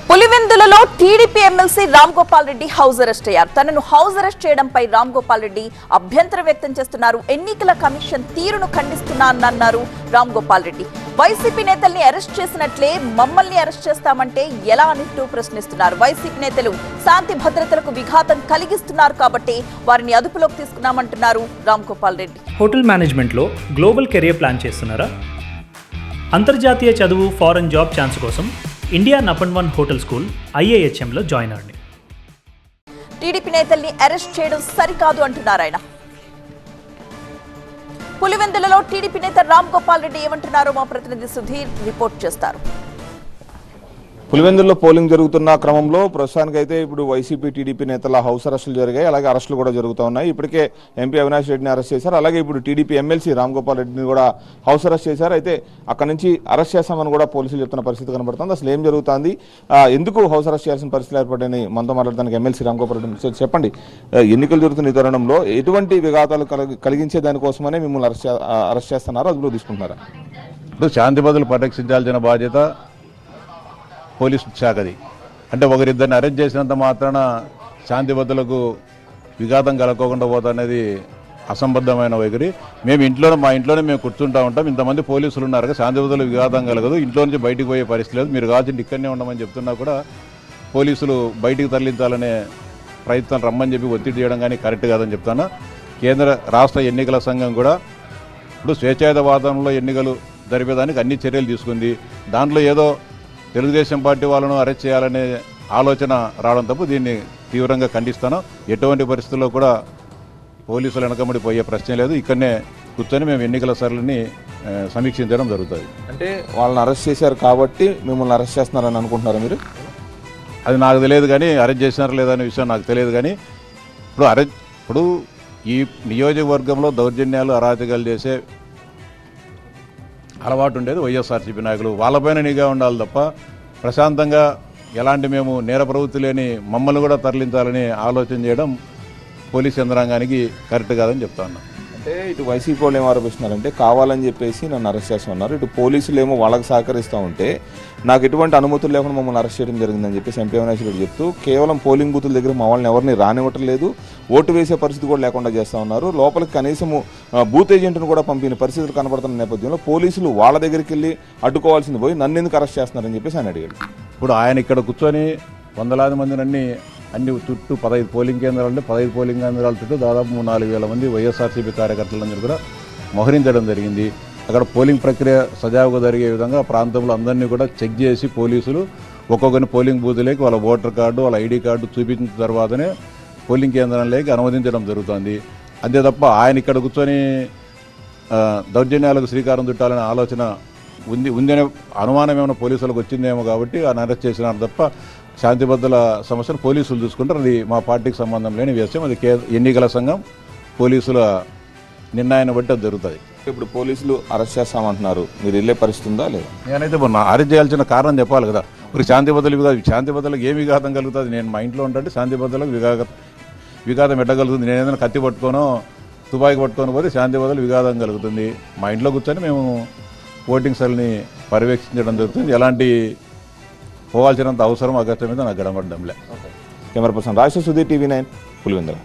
పులివెందులలో TDP MLC Ram Gopal Reddy house arrest అయ్యారు. తనను house arrest చేయడంపై రామ్ గోపాల్ రెడ్డి అభ్యంతరం వ్యక్తం చేస్తున్నారు. ఎన్నికల కమిషన్ తీరును ఖండిస్తున్నానన్నారు రామ్ గోపాల్ రెడ్డి. వైసీపీ నేతల్ని అరెస్ట్ చేసినట్లే మమ్మల్ని అరెస్ట్ చేస్తామంటే ఎలా అంటూ ప్రశ్నిస్తున్నారు. వైసీపీ నేతలు శాంతి భద్రతలకు విఘాతం కలిగిస్తున్నారు కాబట్టి వారిని అదుపులోకి తీసుకున్నామంటున్నారు రామ్ గోపాల్ రెడ్డి. హోటల్ మేనేజ్మెంట్ లో గ్లోబల్ కెరియర్ ప్లాన్ చేస్తున్నారా? అంతర్జాతీయ చదువు, ఫారెన్ జాబ్ ఛాన్స్ కోసం ఇండియా నంబర్ 1 హోటల్ స్కూల్ IIHMలో జాయిన్ అవ్వండి. టీడీపీ నేతల్ని అరెస్ట్ చేయడం సరికాదు అంటున్నారు ఆయన. పులివెందులలో టీడీపీ నేత రామ్ గోపాల్ రెడ్డి ఏమంటున్నారో మా ప్రతినిధి సుధీర్ రిపోర్ట్ చేస్తారు. పులివెందుల్లో పోలింగ్ జరుగుతున్న క్రమంలో ప్రస్తుతానికైతే ఇప్పుడు వైసీపీ టీడీపీ నేతల హౌస్ అరెస్టులు జరిగాయి. అలాగే అరెస్టులు కూడా జరుగుతూ ఉన్నాయి. ఇప్పటికే ఎంపీ అవినాష్ రెడ్డిని అరెస్ట్ చేశారు. అలాగే ఇప్పుడు టీడీపీ ఎమ్మెల్సీ రామ్ గోపాల్ రెడ్డిని కూడా హౌస్ అరెస్ట్ చేశారు. అయితే అక్కడి నుంచి అరెస్ట్ చేస్తామని కూడా పోలీసులు చెప్తున్న పరిస్థితి కనబడుతుంది. అసలు ఏం జరుగుతుంది, ఎందుకు హౌస్ అరెస్ట్ చేయాల్సిన పరిస్థితులు ఏర్పడ్డాయని మనతో మాట్లాడడానికి ఎమ్మెల్సీ రామ్ గోపాల్ రెడ్డి చెప్పండి. ఎన్నికలు జరుగుతున్న ఈ తరుణంలో ఎటువంటి విఘాతాలు కలిగించే దానికోసమనే మిమ్మల్ని అరెస్ట్ చేస్తున్నారో అదుపులో తీసుకుంటున్నారా? ఇప్పుడు శాంతి భద్రతలు పరిరక్షించాల్సిన బాధ్యత పోలీసు శాఖది. అంటే ఒకరిద్దరిని అరెస్ట్ చేసినంత మాత్రాన శాంతి భద్రతలకు విఘాతం కలగకుండా పోతానేది అసంబద్ధమైన వైఖరి. మా ఇంట్లోనే మేము కూర్చుంటా ఉంటాం. ఇంతమంది పోలీసులు ఉన్నారు, శాంతి భద్రతలకు విఘాతం కలగదు, ఇంట్లో నుంచి బయటకు పోయే పరిస్థితి లేదు. మీరు కావాల్సింది ఇక్కడనే ఉండమని చెప్తున్నా కూడా పోలీసులు బయటికి తరలించాలనే ప్రయత్నం రమ్మని చెప్పి ఒత్తిడి చేయడం కానీ కరెక్ట్ కాదని చెప్తాను. కేంద్ర రాష్ట్ర ఎన్నికల సంఘం కూడా ఇప్పుడు స్వేచ్ఛాయుత వాతావరణంలో ఎన్నికలు జరిపేదానికి అన్ని చర్యలు తీసుకుంది. దాంట్లో ఏదో తెలుగుదేశం పార్టీ వాళ్ళను అరెస్ట్ చేయాలనే ఆలోచన రావడం తప్పు. దీన్ని తీవ్రంగా ఖండిస్తాను. ఎటువంటి పరిస్థితుల్లో కూడా పోలీసులు వెనకబడి పోయే ప్రశ్నే లేదు. ఇక్కడనే కూర్చొని మేము ఎన్నికల సరళిని సమీక్షించడం జరుగుతుంది. అంటే వాళ్ళని అరెస్ట్ చేశారు కాబట్టి మిమ్మల్ని అరెస్ట్ చేస్తున్నారని అనుకుంటున్నారా మీరు? అది నాకు తెలియదు, కానీ అరెస్ట్ చేసినారా లేదా అనే విషయం నాకు తెలియదు. కానీ ఇప్పుడు ఈ నియోజకవర్గంలో దౌర్జన్యాలు, అరాచకాలు చేసే అలవాటు ఉండేది వైఎస్ఆర్సీపీ నాయకులు. వాళ్ళపైన నిఘా ఉండాలి తప్ప ప్రశాంతంగా ఎలాంటి మేము నేర ప్రవృత్తి లేని మమ్మల్ని కూడా తరలించాలని ఆలోచన చేయడం పోలీస్ యంత్రాంగానికి కరెక్ట్ కాదని చెప్తా ఉన్నాం. అంటే ఇటు వైసీపీ వాళ్ళు ఏమో ఆరోపిస్తున్నారంటే కావాలని చెప్పేసి నన్ను అరెస్ట్ చేస్తున్నారు, ఇటు పోలీసులు ఏమో వాళ్ళకి సహకరిస్తూ ఉంటే నాకు ఎటువంటి అనుమతులు లేకుండా మమ్మల్ని అరెస్ట్ చేయడం జరిగిందని చెప్పేసి ఎంపీ అవినాష్ రెడ్డి చెప్తూ కేవలం పోలింగ్ బూతుల దగ్గర మా వాళ్ళని ఎవరిని రానివ్వటం లేదు, ఓటు వేసే పరిస్థితి కూడా లేకుండా చేస్తూ ఉన్నారు, లోపలికి కనీసము బూత్ ఏజెంట్ను కూడా పంపిన పరిస్థితులు కనబడుతున్న నేపథ్యంలో పోలీసులు వాళ్ళ దగ్గరికి వెళ్ళి అడ్డుకోవాల్సింది పోయి నన్ను ఎందుకు అరెస్ట్ చేస్తున్నారని చెప్పేసి ఆయన అడిగాడు. ఇప్పుడు ఆయన ఇక్కడ కూర్చొని వందలాది మందిని అన్ని చుట్టూ 15 పోలింగ్ కేంద్రాలు ఉంటే 15 పోలింగ్ కేంద్రాల చుట్టూ దాదాపు 3-4 మంది వైఎస్ఆర్సీపీ కార్యకర్తలందరూ కూడా మోహరించడం జరిగింది. అక్కడ పోలింగ్ ప్రక్రియ సజావుగా జరిగే విధంగా ప్రాంతంలో అందరినీ కూడా చెక్ చేసి పోలీసులు ఒక్కొక్కరిని పోలింగ్ బూత్లోకి వాళ్ళ ఓటర్ కార్డు, వాళ్ళ ఐడి కార్డు చూపించిన తర్వాతనే పోలింగ్ కేంద్రంలోకి అనుమతించడం జరుగుతుంది. అంతే తప్ప ఆయన ఇక్కడ కూర్చొని దౌర్జన్యాలకు శ్రీకారం చుట్టాలనే ఆలోచన ఉందనే అనుమానం ఏమైనా పోలీసులకు వచ్చిందేమో కాబట్టి ఆయన అరెస్ట్ చేసినారు తప్ప శాంతి భద్రతల సమస్యను పోలీసులు చూసుకుంటారు. అది మా పార్టీకి సంబంధం లేని విషయం. అది ఎన్నికల సంఘం పోలీసుల నిర్ణయాన్ని బట్టి అది జరుగుతుంది. ఇప్పుడు పోలీసులు అరెస్ట్ చేస్తామంటున్నారు, మీరు వెళ్ళే పరిస్థితి ఉందా లేదా? నేనైతే అరెస్ట్ చేయాల్సిన కారణం చెప్పాలి కదా. ఇప్పుడు శాంతి భద్రతలకు ఏమి విఘాతం కలుగుతుంది? నేను మా ఇంట్లో ఉంటే శాంతి భద్రతలకు విఘాతం ఎట్టగలుగుతుంది? నేను ఏదైనా కత్తి పట్టుకోనో తుపాకి పట్టుకొని పోతే శాంతి భద్రతలకు విఘాతం కలుగుతుంది. మా ఇంట్లో కూర్చొని మేము ఓటింగ్ సెల్ని పర్యవేక్షించడం జరుగుతుంది. ఎలాంటి పోవాల్సినంత అవసరం అగత్యం మీద నాకు గడపడంలే. Camera person Rajesh, Sudheer, TV9, Pulivendula.